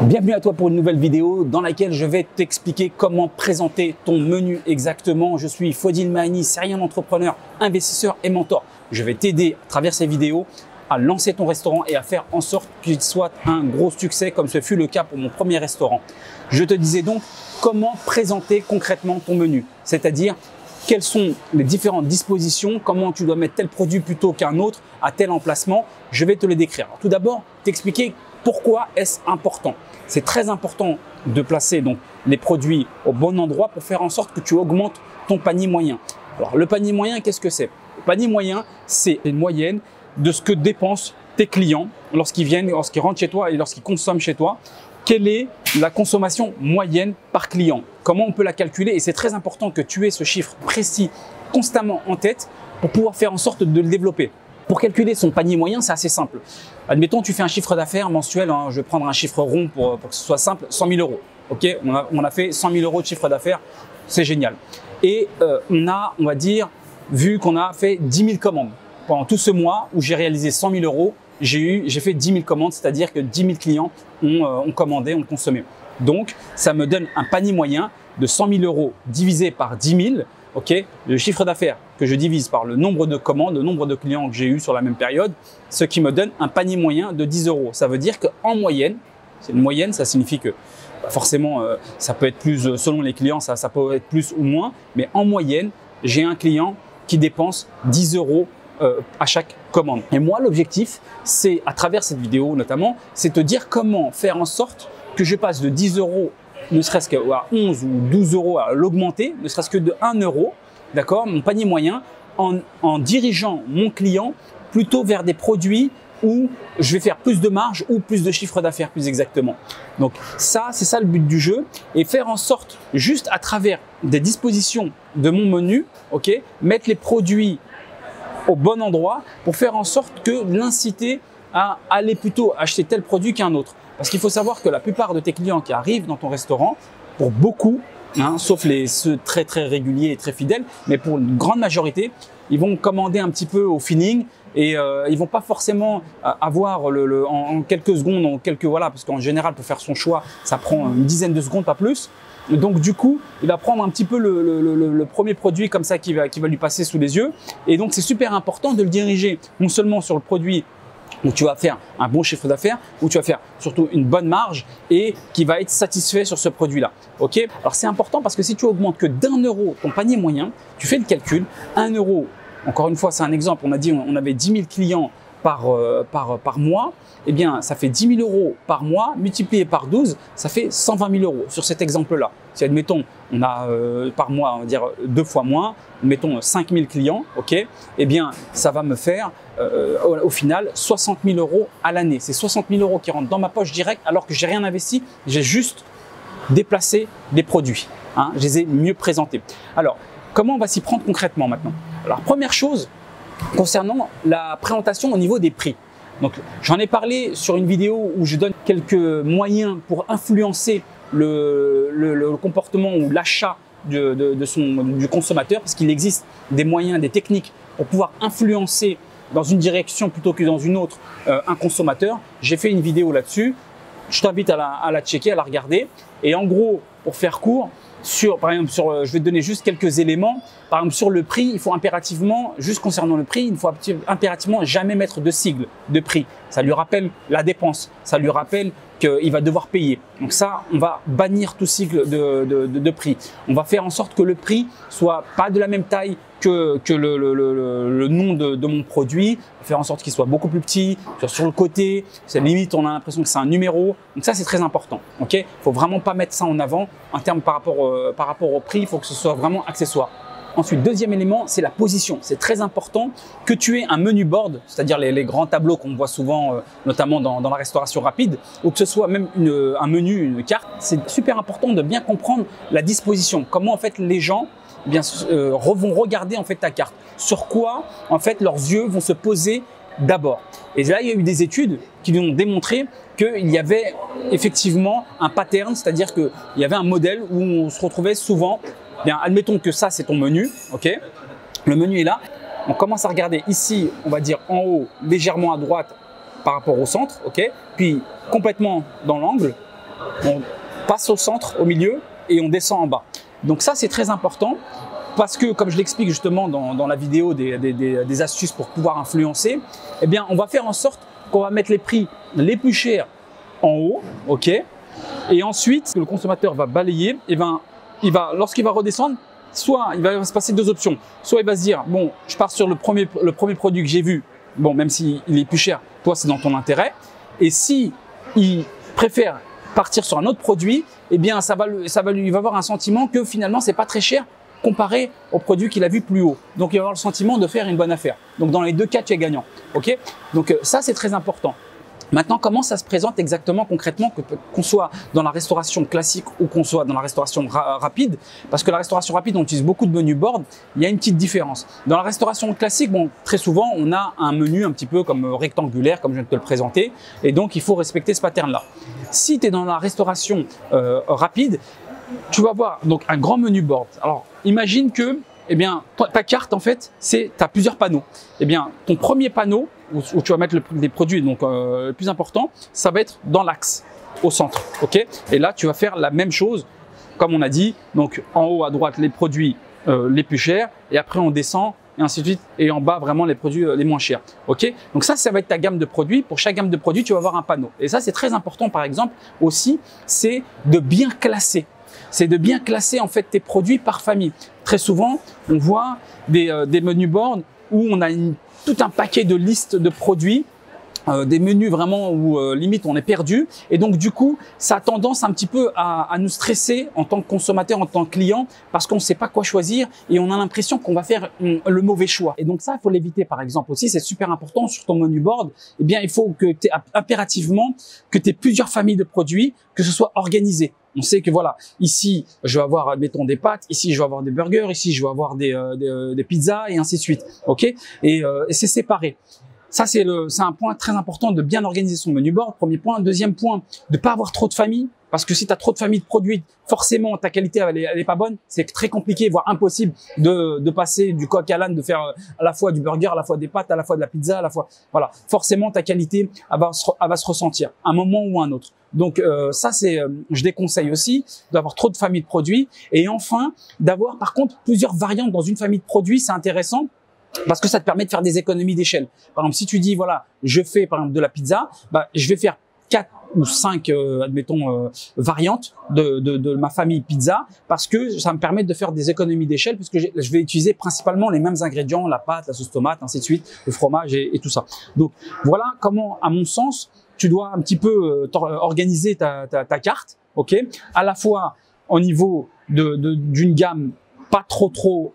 Bienvenue à toi pour une nouvelle vidéo dans laquelle je vais t'expliquer comment présenter ton menu exactement. Je suis Fodil Mahani, serial entrepreneur, investisseur et mentor. Je vais t'aider à travers ces vidéos à lancer ton restaurant et à faire en sorte qu'il soit un gros succès comme ce fut le cas pour mon premier restaurant. Je te disais donc comment présenter concrètement ton menu, c'est-à-dire quelles sont les différentes dispositions, comment tu dois mettre tel produit plutôt qu'un autre à tel emplacement. Je vais te les décrire. Alors, tout d'abord, t'expliquer pourquoi est-ce important. C'est très important de placer donc les produits au bon endroit pour faire en sorte que tu augmentes ton panier moyen. Alors le panier moyen, qu'est-ce que c'est? Le panier moyen, c'est une moyenne de ce que dépensent tes clients lorsqu'ils viennent, lorsqu'ils rentrent chez toi et lorsqu'ils consomment chez toi. Quelle est la consommation moyenne par client? Comment on peut la calculer? Et c'est très important que tu aies ce chiffre précis constamment en tête pour pouvoir faire en sorte de le développer. Pour calculer son panier moyen, c'est assez simple. Admettons, tu fais un chiffre d'affaires mensuel, je vais prendre un chiffre rond pour que ce soit simple, 100 000 euros. Ok, on a fait 100 000 euros de chiffre d'affaires, c'est génial. Et on va dire, vu qu'on a fait 10 000 commandes. Pendant tout ce mois où j'ai réalisé 100 000 euros, j'ai fait 10 000 commandes, c'est-à-dire que 10 000 clients ont commandé, ont consommé. Donc, ça me donne un panier moyen de 100 000 euros divisé par 10 000. Okay, le chiffre d'affaires que je divise par le nombre de commandes, le nombre de clients que j'ai eu sur la même période, ce qui me donne un panier moyen de 10 euros. Ça veut dire qu'en moyenne, c'est une moyenne, ça signifie que forcément ça peut être plus, selon les clients, ça peut être plus ou moins, mais en moyenne, j'ai un client qui dépense 10 euros à chaque commande. Et moi, l'objectif, c'est à travers cette vidéo notamment, c'est te dire comment faire en sorte que je passe de 10 euros ne serait-ce qu'à 11 ou 12 euros à l'augmenter, ne serait-ce que de 1 euro, d'accord, mon panier moyen, en dirigeant mon client plutôt vers des produits où je vais faire plus de marge ou plus de chiffre d'affaires plus exactement. Donc ça, c'est ça le but du jeu, et faire en sorte, juste à travers des dispositions de mon menu, ok, mettre les produits au bon endroit pour faire en sorte que l'inciter à aller plutôt acheter tel produit qu'un autre. Parce qu'il faut savoir que la plupart de tes clients qui arrivent dans ton restaurant, pour beaucoup, sauf ceux très réguliers et très fidèles, mais pour une grande majorité, ils vont commander un petit peu au feeling et ils vont pas forcément avoir en quelques secondes, voilà, parce qu'en général pour faire son choix, ça prend une dizaine de secondes, pas plus. Donc du coup, il va prendre un petit peu le premier produit comme ça qui va lui passer sous les yeux. Et donc c'est super important de le diriger non seulement sur le produit où tu vas faire un bon chiffre d'affaires, où tu vas faire surtout une bonne marge et qui va être satisfait sur ce produit-là. Ok? Alors c'est important parce que si tu augmentes que d'1 euro ton panier moyen, tu fais le calcul, 1 euro, encore une fois c'est un exemple, on a dit on avait 10 000 clients par mois, eh bien ça fait 10 000 euros par mois, multiplié par 12, ça fait 120 000 euros sur cet exemple-là. Si admettons, on a par mois, on va dire 2 fois moins, mettons 5 000 clients, ok, eh bien ça va me faire au final 60 000 euros à l'année. C'est 60 000 euros qui rentrent dans ma poche direct alors que j'ai rien investi, j'ai juste déplacé des produits, je les ai mieux présentés. Alors, comment on va s'y prendre concrètement maintenant? Alors, première chose, concernant la présentation au niveau des prix. Donc, j'en ai parlé sur une vidéo où je donne quelques moyens pour influencer le comportement ou l'achat du consommateur, parce qu'il existe des moyens, des techniques pour pouvoir influencer dans une direction plutôt que dans une autre un consommateur. J'ai fait une vidéo là-dessus. Je t'invite à la checker, à la regarder. Et en gros, pour faire court, par exemple, je vais te donner juste quelques éléments. Par exemple, sur le prix, il faut impérativement, juste concernant le prix, il ne faut impérativement jamais mettre de sigle de prix. Ça lui rappelle la dépense, ça lui rappelle qu'il va devoir payer. Donc ça, on va bannir tout sigle de prix. On va faire en sorte que le prix soit pas de la même taille que le nom de mon produit. On va faire en sorte qu'il soit beaucoup plus petit, sur le côté. C'est limite, on a l'impression que c'est un numéro. Donc ça, c'est très important. Ok, il faut vraiment pas mettre ça en avant en termes par rapport au prix. Il faut que ce soit vraiment accessoire. Ensuite, deuxième élément, c'est la position. C'est très important que tu aies un menu board, c'est-à-dire les grands tableaux qu'on voit souvent, notamment dans la restauration rapide, ou que ce soit même un menu, une carte. C'est super important de bien comprendre la disposition. Comment en fait les gens vont regarder en fait ta carte. Sur quoi en fait leurs yeux vont se poser d'abord. Et là, il y a eu des études qui nous ont démontré qu'il y avait effectivement un pattern, c'est-à-dire qu'il y avait un modèle où on se retrouvait souvent. Bien, admettons que ça, c'est ton menu, ok? Le menu est là. On commence à regarder ici, on va dire en haut, légèrement à droite par rapport au centre, ok? Puis complètement dans l'angle, on passe au centre, au milieu et on descend en bas. Donc ça, c'est très important parce que, comme je l'explique justement dans la vidéo des astuces pour pouvoir influencer, eh bien, on va faire en sorte qu'on va mettre les prix les plus chers en haut, ok. Et ensuite, le consommateur va balayer, et ben, lorsqu'il va redescendre, soit il va se passer deux options. Soit il va se dire, bon, je pars sur le premier produit que j'ai vu, bon, même s'il est plus cher, toi, c'est dans ton intérêt. Et si il préfère partir sur un autre produit, eh bien, il va avoir un sentiment que finalement, c'est pas très cher comparé au produit qu'il a vu plus haut. Donc, il va avoir le sentiment de faire une bonne affaire. Donc, dans les deux cas, tu es gagnant. Ok. Donc, ça, c'est très important. Maintenant, comment ça se présente exactement, concrètement, qu'on soit dans la restauration classique ou qu'on soit dans la restauration rapide? Parce que la restauration rapide, on utilise beaucoup de menus board. Il y a une petite différence. Dans la restauration classique, bon, très souvent, on a un menu un petit peu comme rectangulaire, comme je viens de te le présenter. Et donc, il faut respecter ce pattern-là. Si tu es dans la restauration rapide, tu vas voir donc un grand menu board. Alors, imagine que eh bien, ta carte, en fait, tu as plusieurs panneaux. Eh bien, ton premier panneau, où tu vas mettre les produits donc, le plus important, ça va être dans l'axe, au centre. Okay, et là, tu vas faire la même chose, comme on a dit. Donc, en haut à droite, les produits les plus chers. Et après, on descend, et ainsi de suite. Et en bas, vraiment, les produits les moins chers. Okay, donc ça va être ta gamme de produits. Pour chaque gamme de produits, tu vas avoir un panneau. Et ça, c'est très important, par exemple, aussi, c'est de bien classer. C'est de bien classer en fait tes produits par famille. Très souvent, on voit des menus boards où on a tout un paquet de listes de produits, des menus vraiment où limite on est perdu. Et donc du coup, ça a tendance un petit peu à nous stresser en tant que consommateur, en tant que client, parce qu'on ne sait pas quoi choisir et on a l'impression qu'on va faire le mauvais choix. Et donc ça, il faut l'éviter. Par exemple aussi, c'est super important sur ton menu board. Eh bien, il faut que tu aies impérativement que tu aies plusieurs familles de produits, que ce soit organisé. On sait que voilà, ici, je vais avoir, mettons, des pâtes, ici, je vais avoir des burgers, ici, je vais avoir des pizzas et ainsi de suite. Ok. Et c'est séparé. Ça, c'est un point très important de bien organiser son menu board. Premier point. Deuxième point, de pas avoir trop de familles. Parce que si tu as trop de familles de produits, forcément, ta qualité, elle est pas bonne. C'est très compliqué, voire impossible de passer du coq à l'âne, de faire à la fois du burger, à la fois des pâtes, à la fois de la pizza, à la fois, voilà. Forcément, ta qualité, elle va se ressentir à un moment ou à un autre. Donc, ça, je déconseille aussi d'avoir trop de familles de produits. Et enfin, d'avoir, par contre, plusieurs variantes dans une famille de produits. C'est intéressant. Parce que ça te permet de faire des économies d'échelle. Par exemple, si tu dis, voilà, je fais, par exemple, de la pizza, bah, je vais faire 4 ou 5, admettons, variantes de ma famille pizza, parce que ça me permet de faire des économies d'échelle, puisque je vais utiliser principalement les mêmes ingrédients, la pâte, la sauce tomate, ainsi de suite, le fromage et tout ça. Donc, voilà comment, à mon sens, tu dois un petit peu organiser ta carte, ok, à la fois au niveau d'une gamme pas trop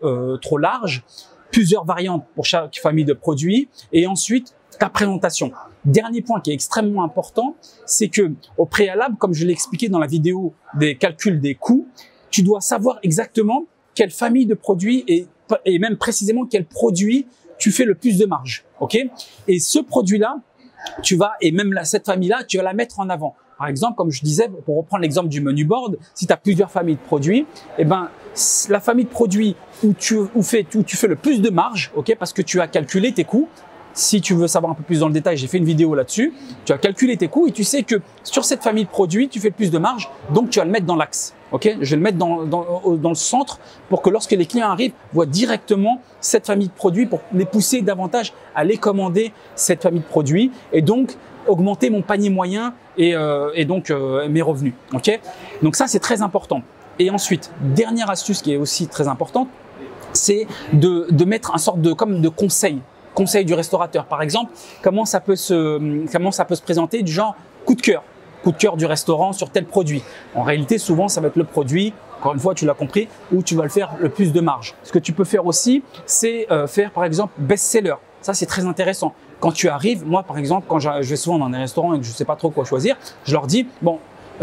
large, plusieurs variantes pour chaque famille de produits, et ensuite ta présentation. Dernier point qui est extrêmement important, c'est que au préalable, comme je l'ai expliqué dans la vidéo des calculs des coûts, tu dois savoir exactement quelle famille de produits et même précisément quel produit tu fais le plus de marge, ok? Et ce produit-là, cette famille-là, tu vas la mettre en avant. Par exemple, comme je disais, pour reprendre l'exemple du menu board, si tu as plusieurs familles de produits, eh ben, la famille de produits où tu fais le plus de marge, ok, parce que tu as calculé tes coûts. Si tu veux savoir un peu plus dans le détail, j'ai fait une vidéo là-dessus. Tu as calculé tes coûts et tu sais que sur cette famille de produits, tu fais le plus de marge, donc tu vas le mettre dans l'axe. Ok, je vais le mettre dans le centre pour que lorsque les clients arrivent, voient directement cette famille de produits pour les pousser davantage à les commander cette famille de produits et donc augmenter mon panier moyen et donc mes revenus. Ok, donc ça c'est très important. Et ensuite, dernière astuce qui est aussi très importante, c'est de mettre un sorte de conseil du restaurateur. Par exemple, comment ça peut se présenter du genre coup de cœur du restaurant sur tel produit. En réalité, souvent, ça va être le produit, encore une fois, tu l'as compris, où tu vas le faire le plus de marge. Ce que tu peux faire aussi, c'est faire par exemple best-seller. Ça, c'est très intéressant. Quand tu arrives, moi par exemple, quand je vais souvent dans des restaurants et que je ne sais pas trop quoi choisir, je leur dis, bon,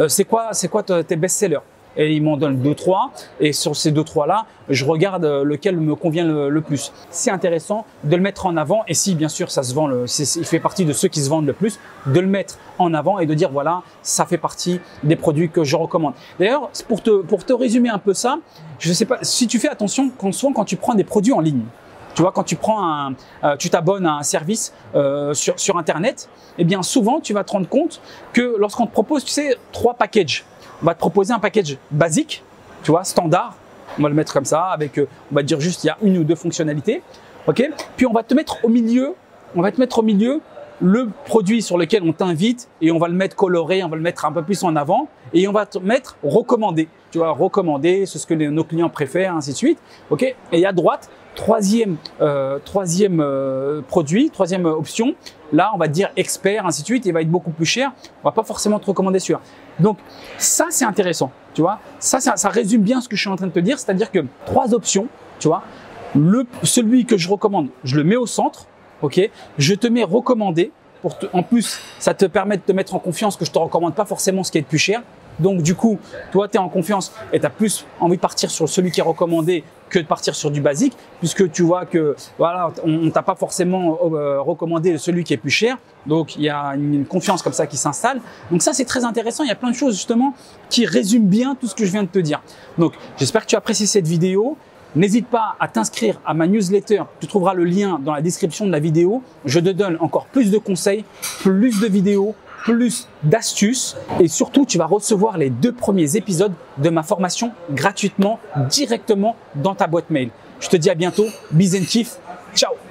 c'est quoi tes best-sellers? Et ils m'en donnent 2-3 et sur ces 2-3 là, je regarde lequel me convient le plus. C'est intéressant de le mettre en avant et si bien sûr ça se vend, il fait partie de ceux qui se vendent le plus, de le mettre en avant et de dire voilà, ça fait partie des produits que je recommande. D'ailleurs, pour te résumer un peu ça, je ne sais pas si tu fais attention quand tu prends des produits en ligne. Tu vois, quand tu prends tu t'abonnes à un service sur Internet, eh bien souvent tu vas te rendre compte que lorsqu'on te propose, tu sais, 3 packages, on va te proposer un package basique, tu vois, standard, on va le mettre comme ça, avec, on va dire juste, il y a 1 ou 2 fonctionnalités, ok. Puis on va te mettre au milieu, le produit sur lequel on t'invite et on va le mettre coloré, on va le mettre un peu plus en avant et on va te mettre recommandé. Tu vois, recommandé, c'est ce que nos clients préfèrent, ainsi de suite. Ok. Et à droite, troisième produit, troisième option. Là, on va te dire expert, ainsi de suite. Il va être beaucoup plus cher. On va pas forcément te recommander celui-là. Donc ça, c'est intéressant. Tu vois, ça résume bien ce que je suis en train de te dire. C'est-à-dire que 3 options. Tu vois, celui que je recommande, je le mets au centre. Ok, je te mets recommandé. En plus, ça te permet de te mettre en confiance que je te recommande pas forcément ce qui est le plus cher. Donc du coup, toi, tu es en confiance et tu as plus envie de partir sur celui qui est recommandé que de partir sur du basique, puisque tu vois que voilà, on t'a pas forcément recommandé celui qui est plus cher. Donc il y a une confiance comme ça qui s'installe. Donc ça, c'est très intéressant. Il y a plein de choses justement qui résument bien tout ce que je viens de te dire. Donc j'espère que tu as apprécié cette vidéo. N'hésite pas à t'inscrire à ma newsletter. Tu trouveras le lien dans la description de la vidéo. Je te donne encore plus de conseils, plus de vidéos, plus d'astuces et surtout, tu vas recevoir les 2 premiers épisodes de ma formation gratuitement, directement dans ta boîte mail. Je te dis à bientôt. Bis and Chief. Ciao.